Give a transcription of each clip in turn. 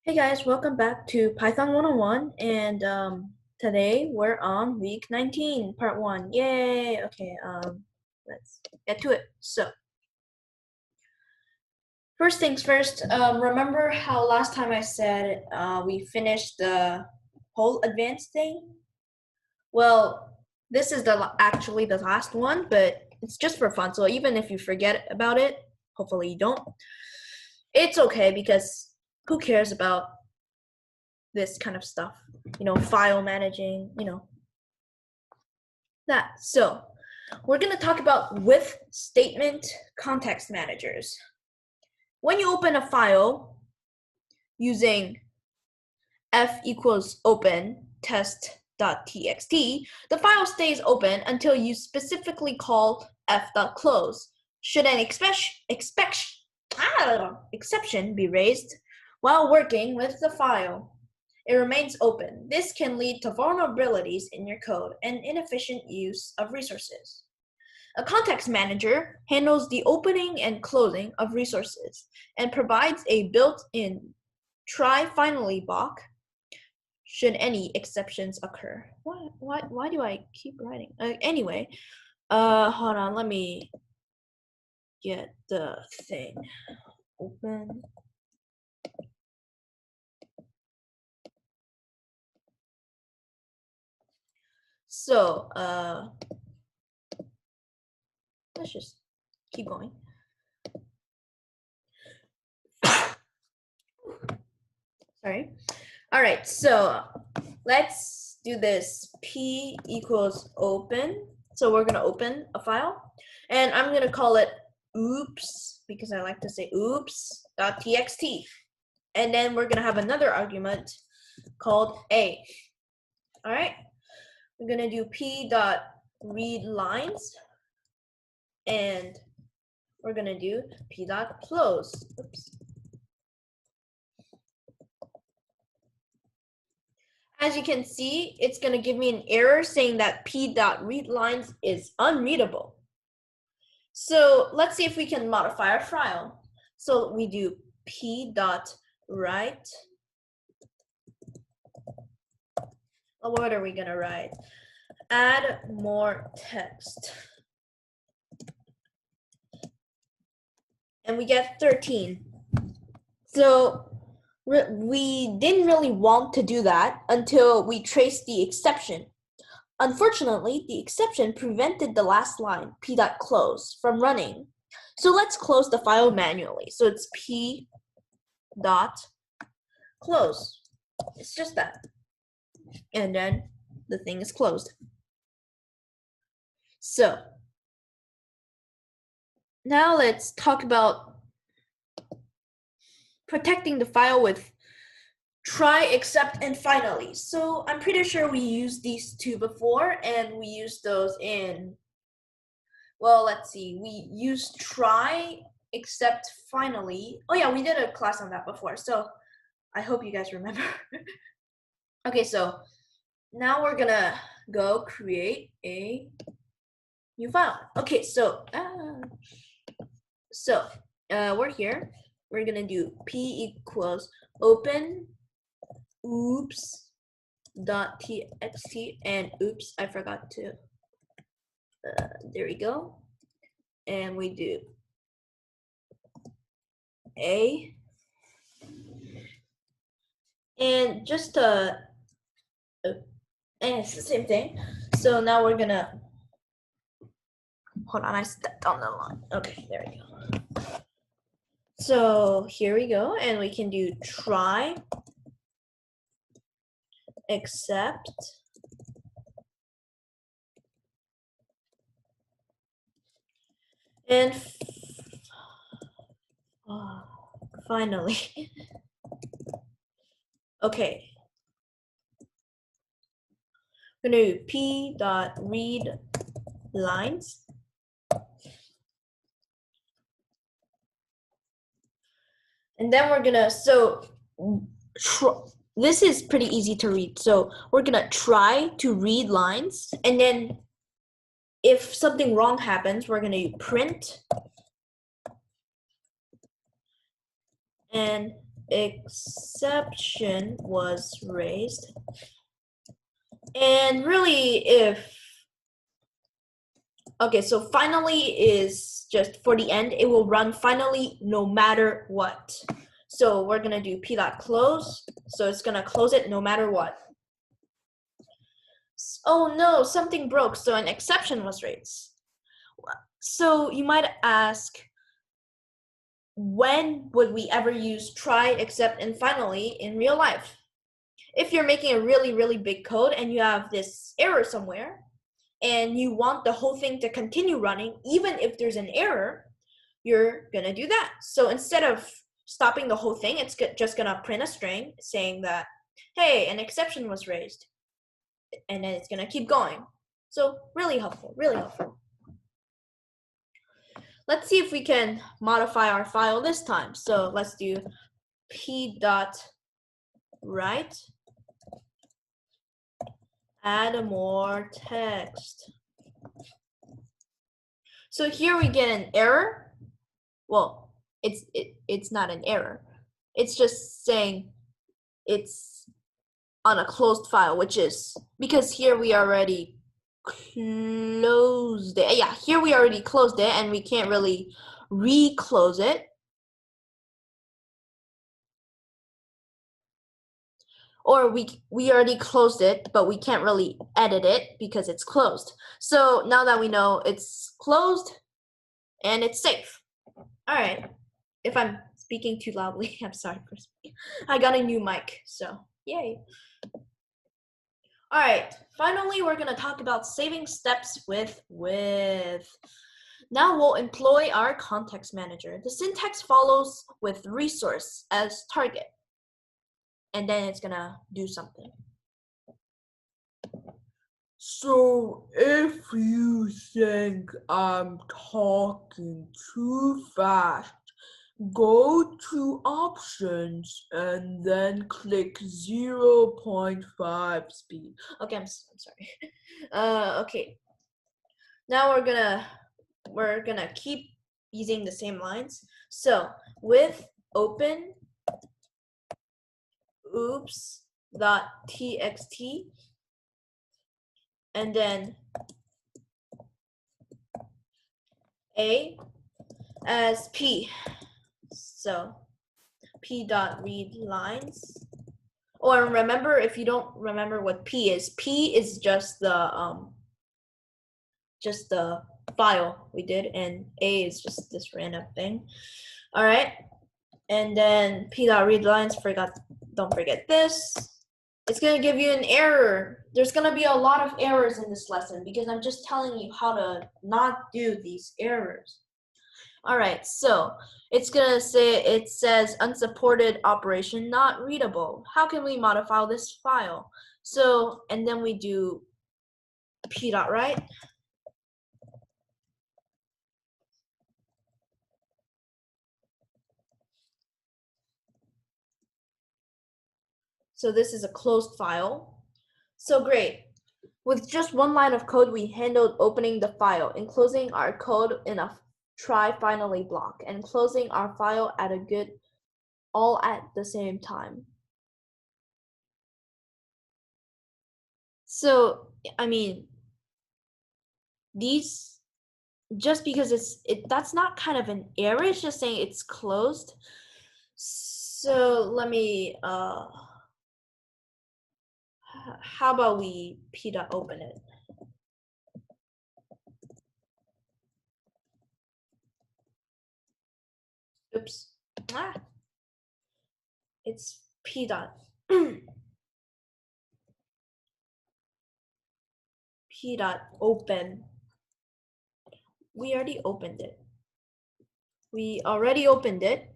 Hey guys, welcome back to Python 101 and today we're on week 19, part 1. Yay! Okay, let's get to it. So, first things first, remember how last time I said we finished the whole advanced thing? Well, this is actually the last one, but it's just for fun. So even if you forget about it, hopefully you don't. It's okay because who cares about this kind of stuff, file managing, that. So we're going to talk about with statement context managers. When you open a file using f equals open test.txt, the file stays open until you specifically call f.close. Should an exception be raised while working with the file, it remains open. This can lead to vulnerabilities in your code and inefficient use of resources. A context manager handles the opening and closing of resources and provides a built-in try finally block should any exceptions occur. Why do I keep writing? Anyway, hold on, let me get the thing open. So, let's just keep going. Sorry. All right, so let's do this. P equals open. So we're gonna open a file, and I'm gonna call it oops because I like to say oops.txt. And then we're gonna have another argument called a. All right, we're gonna do p.readLines, and we're gonna do p.close. Oops. As you can see, it's going to give me an error saying that p.readLines is unreadable. So let's see if we can modify our file. So we do p.write. What are we going to write? Add more text. And we get 13. So we didn't really want to do that until we traced the exception. Unfortunately, the exception prevented the last line, p.close, from running. So let's close the file manually. So it's p.close. It's just that. And then the thing is closed. So now let's talk about protecting the file with try, except, and finally. So I'm pretty sure we used these two before, and we used those in, well, let's see, we used try, except, finally. Oh yeah, we did a class on that before, so I hope you guys remember. Okay, so now we're gonna go create a new file. Okay, so we're here. We're gonna do p equals open oops.txt, and oops, I forgot to, there we go. And we do a, and just and it's the same thing. So now we're gonna, hold on, I stepped on the line. Okay, there we go. So here we go, and we can do try, except, and finally. Okay. We're gonna do p.readLines. And then we're gonna, this is pretty easy to read. So we're gonna try to read lines, and then if something wrong happens, we're gonna do print. And exception was raised. And really, if okay, so finally is just for the end, it will run finally no matter what. So we're gonna do p.close, so it's gonna close it no matter what. Oh no, something broke, so an exception was raised. So you might ask, when would we ever use try, except, and finally in real life? If you're making a really, really big code and you have this error somewhere, and you want the whole thing to continue running, even if there's an error, you're gonna do that. So instead of stopping the whole thing, it's just gonna print a string saying that, hey, an exception was raised. And then it's gonna keep going. So really helpful, really helpful. Let's see if we can modify our file this time. So let's do p.write, add more text. So here we get an error. Well, it's not an error. It's just saying it's on a closed file, which is because here we already closed it. Yeah, here we already closed it and we can't really re-close it. Or we already closed it, but we can't really edit it because it's closed. So now that we know it's closed and it's safe. All right. If I'm speaking too loudly, I'm sorry for speaking. I got a new mic, so yay. All right, finally, we're gonna talk about saving steps with with. Now we'll employ our context manager. The syntax follows with resource as target, and then it's gonna do something. So if you think I'm talking too fast, go to options and then click 0.5 speed. Okay, I'm sorry. Okay. Now we're gonna keep using the same lines. So with open oops.txt and then a as p. So p.read lines. Or remember, if you don't remember what p is just the file we did, and a is just this random thing. All right, and then p.read lines. Don't forget this. It's gonna give you an error. There's gonna be a lot of errors in this lesson because I'm just telling you how to not do these errors. All right, so it's gonna say, it says unsupported operation not readable. How can we modify this file? So, and then we do p.write. So this is a closed file. So great. With just one line of code, we handled opening the file, enclosing our code in a try finally block, and closing our file at a good, all at the same time. So, I mean, these, just because that's not kind of an error, it's just saying it's closed. So let me, how about we p.open it? Oops. It's p. p.open. We already opened it.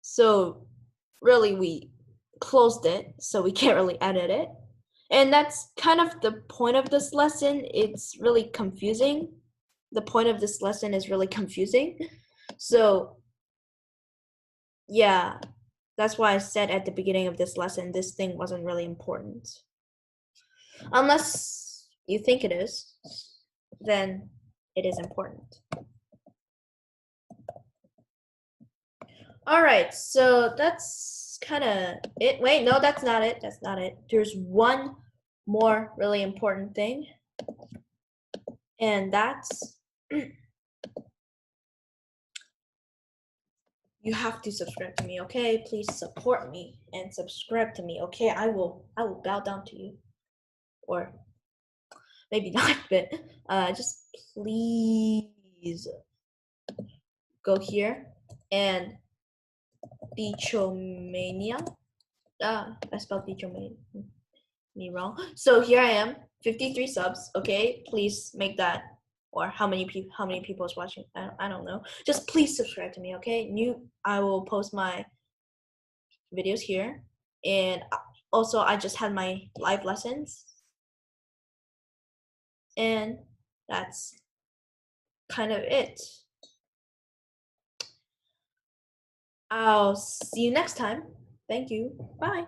So really we closed it, so we can't really edit it. And that's kind of the point of this lesson. It's really confusing. The point of this lesson is really confusing. So yeah, that's why I said at the beginning of this lesson, this thing wasn't really important. Unless you think it is, then it is important. All right, so that's kind of it. Wait, no, that's not it. That's not it. There's one more really important thing, and that's you have to subscribe to me, okay? Please support me and subscribe to me, okay? I will bow down to you, or maybe not, but just please go here and Beachomania. I spelled Beachomania me wrong. So here I am, 53 subs. Okay, please make that, or how many people is watching? I don't know. Just please subscribe to me. Okay, I will post my videos here, and also I just had my live lessons, and that's kind of it. I'll see you next time. Thank you. Bye.